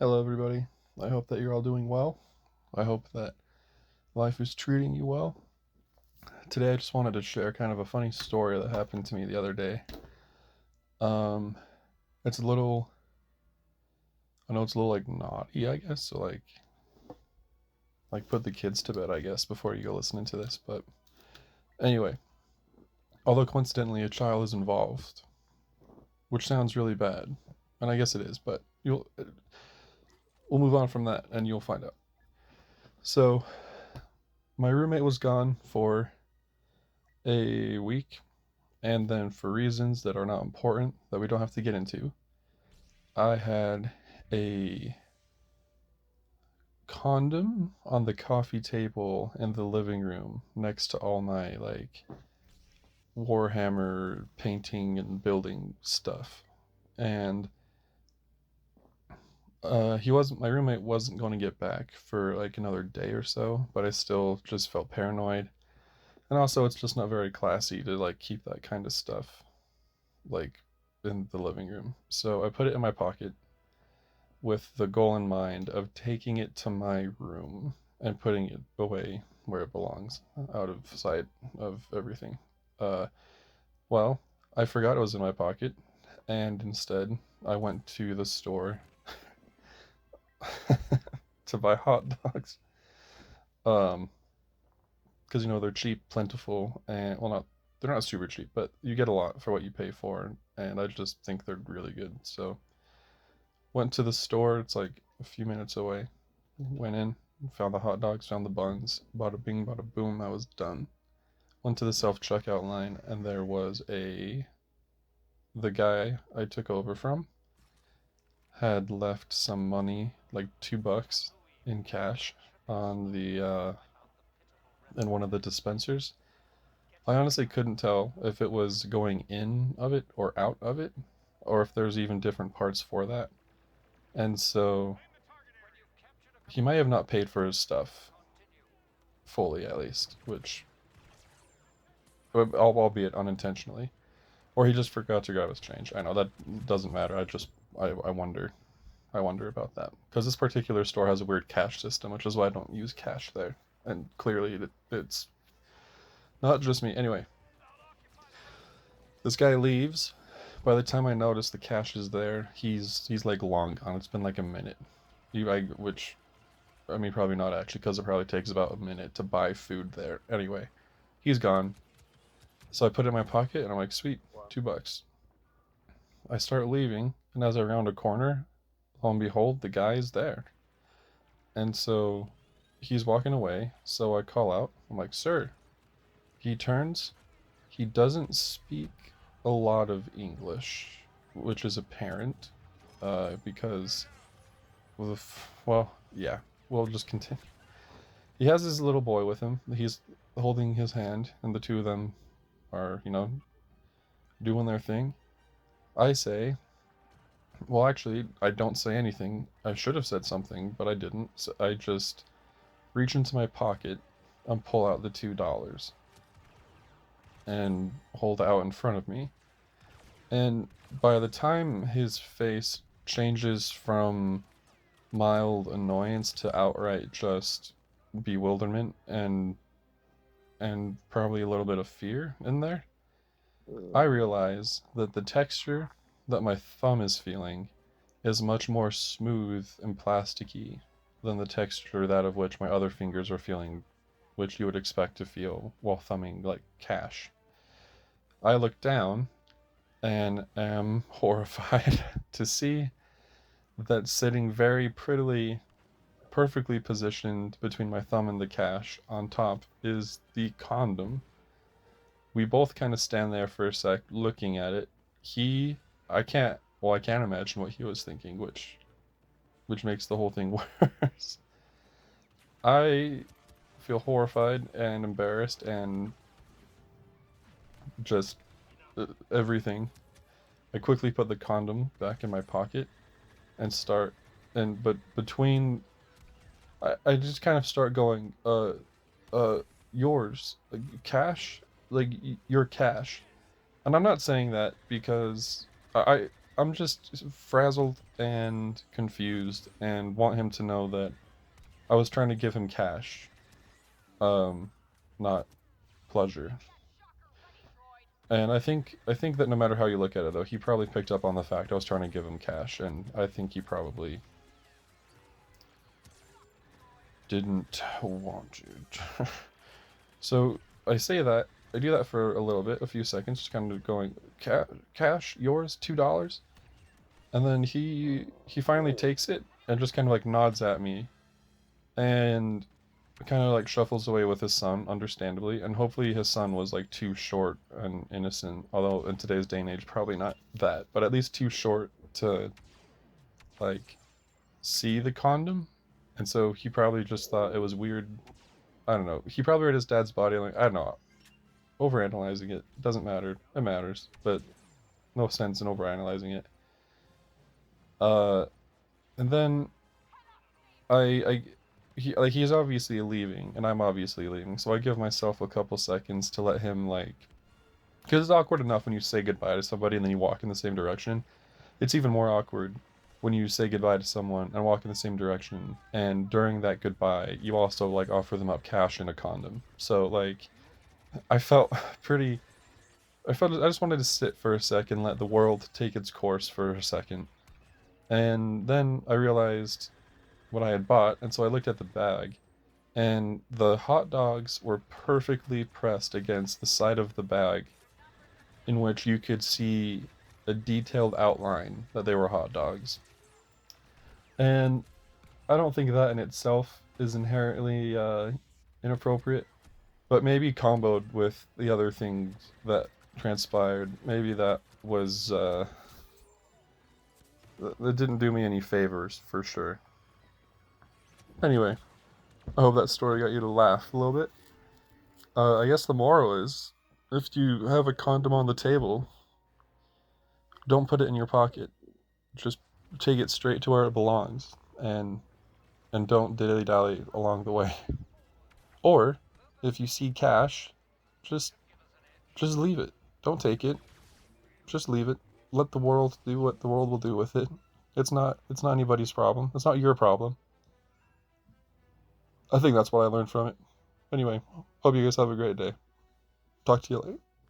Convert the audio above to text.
Hello, everybody. I hope that you're all doing well. I hope that life is treating you well. Today, I just wanted to share kind of a funny story that happened to me the other day. Um, it's a little, I know it's a little like naughty, I guess. So like put the kids to bed, I guess, before you go listening to this. But anyway, although coincidentally a child is involved, which sounds really bad, and I guess it is, but we'll move on from that, and you'll find out. So my roommate was gone for a week, and then for reasons that are not important that we don't have to get into, I had a condom on the coffee table in the living room next to all my like Warhammer painting and building stuff. And my roommate wasn't going to get back for like another day or so, but I still just felt paranoid. And also it's just not very classy to like keep that kind of stuff like in the living room. So I put it in my pocket with the goal in mind of taking it to my room and putting it away where it belongs, out of sight of everything. Uh, well, I forgot it was in my pocket, and instead I went to the store to buy hot dogs. Um, because they're cheap, plentiful, and well, not they're not super cheap, but you get a lot for what you pay for, and I just think they're really good. So went to the store. It's like a few minutes away. Went in, found the hot dogs, found the buns. Bada bing, bada boom. I was done. Went to the self checkout line, and there was the guy I took over from had left some money, like $2 in cash, on the in one of the dispensers. I honestly couldn't tell if it was going in of it or out of it, or if there's even different parts for that. And so he might have not paid for his stuff fully, at least, which, albeit unintentionally, or he just forgot to grab his change. I know that doesn't matter. I wonder. I wonder about that because this particular store has a weird cash system, which is why I don't use cash there. And clearly, it's not just me. Anyway, this guy leaves. By the time I notice the cash is there, he's like long gone. It's been like a minute. Which I mean, probably not actually, because it probably takes about a minute to buy food there. Anyway, he's gone. So I put it in my pocket and I'm like, sweet, $2. I start leaving, and as I round a corner, lo and behold, the guy is there. And so he's walking away. So I call out, I'm like, sir. He turns. He doesn't speak a lot of English, which is apparent because, well, yeah, we'll just continue. He has his little boy with him. He's holding his hand, and the two of them are, doing their thing. I say, well, actually, I don't say anything. I should have said something, but I didn't. So I just reach into my pocket and pull out the $2 and hold it out in front of me. And by the time his face changes from mild annoyance to outright just bewilderment and probably a little bit of fear in there, I realize that the texture that my thumb is feeling is much more smooth and plasticky than the texture that of which my other fingers are feeling, which you would expect to feel while thumbing like cash. I look down and am horrified to see that sitting very prettily, perfectly positioned between my thumb and the cash on top is the condom. We both kind of stand there for a sec looking at it. I can't imagine what he was thinking, which makes the whole thing worse. I feel horrified and embarrassed and just everything. I quickly put the condom back in my pocket and start but between I just kind of start going uh yours, like, cash, like your cash. And I'm not saying that because I'm just frazzled and confused and want him to know that I was trying to give him cash, um, not pleasure. And I think that no matter how you look at it, though, he probably picked up on the fact I was trying to give him cash, and I think he probably didn't want it. So I say that I do that for a little bit, a few seconds, just kind of going, cash, yours, $2, and then he finally takes it and just kind of like nods at me and kind of like shuffles away with his son, understandably, and hopefully his son was like too short and innocent, although in today's day and age probably not that, but at least too short to like see the condom, and so he probably just thought it was weird. I don't know. He probably read his dad's body language. I don't know. Overanalyzing it doesn't matter. It matters, but no sense in overanalyzing it. Uh, and then I he's obviously leaving, and I'm obviously leaving, so I give myself a couple seconds to let him like, because it's awkward enough when you say goodbye to somebody and then you walk in the same direction. It's even more awkward when you say goodbye to someone and walk in the same direction, and during that goodbye, you also like offer them up cash and a condom. So like, I felt pretty. I just wanted to sit for a second, let the world take its course for a second, and then I realized what I had bought, and so I looked at the bag, and the hot dogs were perfectly pressed against the side of the bag, in which you could see a detailed outline that they were hot dogs. And I don't think that in itself is inherently inappropriate, but maybe comboed with the other things that transpired, maybe that was that didn't do me any favors for sure. Anyway, I hope that story got you to laugh a little bit. I guess the moral is, if you have a condom on the table, don't put it in your pocket. Just take it straight to where it belongs, and don't dilly dally along the way. Or, if you see cash, just just leave it. Don't take it. Just leave it. Let the world do what the world will do with it. It's not anybody's problem. It's not your problem. I think that's what I learned from it. Anyway, hope you guys have a great day. Talk to you later.